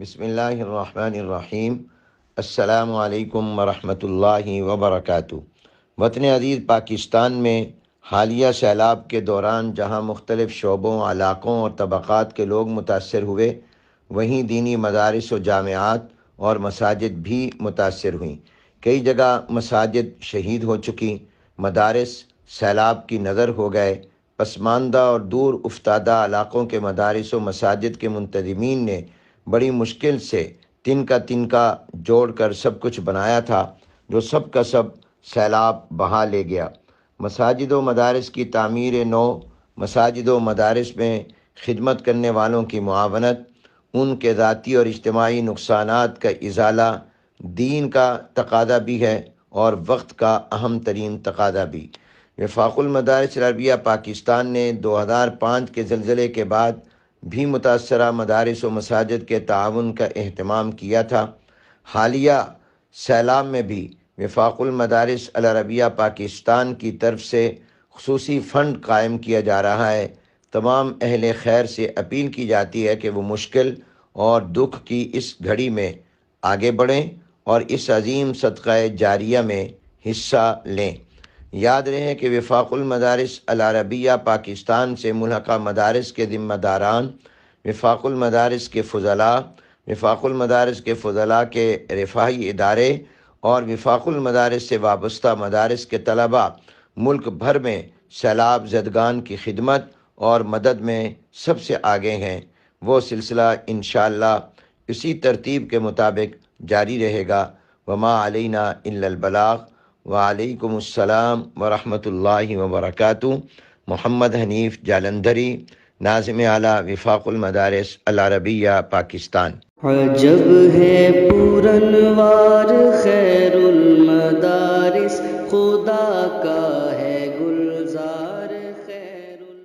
بسم اللہ الرحمن الرحیم۔ السلام علیکم ورحمۃ اللہ وبرکاتہ۔ وطن عزیز پاکستان میں حالیہ سیلاب کے دوران جہاں مختلف شعبوں، علاقوں اور طبقات کے لوگ متاثر ہوئے، وہیں دینی مدارس و جامعات اور مساجد بھی متاثر ہوئیں۔ کئی جگہ مساجد شہید ہو چکی، مدارس سیلاب کی نذر ہو گئے۔ پسماندہ اور دور افتادہ علاقوں کے مدارس و مساجد کے منتظمین نے بڑی مشکل سے تنکا جوڑ کر سب کچھ بنایا تھا، جو سب کا سب سیلاب بہا لے گیا۔ مساجد و مدارس کی تعمیر نو، مساجد و مدارس میں خدمت کرنے والوں کی معاونت، ان کے ذاتی اور اجتماعی نقصانات کا ازالہ دین کا تقاضا بھی ہے اور وقت کا اہم ترین تقاضا بھی۔ وفاق المدارس العربیہ پاکستان نے 2005 کے زلزلے کے بعد بھی متاثرہ مدارس و مساجد کے تعاون کا اہتمام کیا تھا۔ حالیہ سیلاب میں بھی وفاق المدارس العربیہ پاکستان کی طرف سے خصوصی فنڈ قائم کیا جا رہا ہے۔ تمام اہل خیر سے اپیل کی جاتی ہے کہ وہ مشکل اور دکھ کی اس گھڑی میں آگے بڑھیں اور اس عظیم صدقہ جاریہ میں حصہ لیں۔ یاد رہے کہ وفاق المدارس العربیہ پاکستان سے ملحقہ مدارس کے ذمہ داران، وفاق المدارس کے فضلاء، وفاق المدارس کے فضلاء کے رفاہی ادارے اور وفاق المدارس سے وابستہ مدارس کے طلباء ملک بھر میں سیلاب زدگان کی خدمت اور مدد میں سب سے آگے ہیں۔ وہ سلسلہ انشاءاللہ اسی ترتیب کے مطابق جاری رہے گا۔ وما علینا الا البلاغ۔ وعلیکم السلام ورحمۃ اللہ وبرکاتہ۔ محمد حنیف جالندھری، ناظم اعلیٰ وفاق المدارس العربیہ پاکستان۔ عجب ہے پورنوار خیر المدارس خدا کا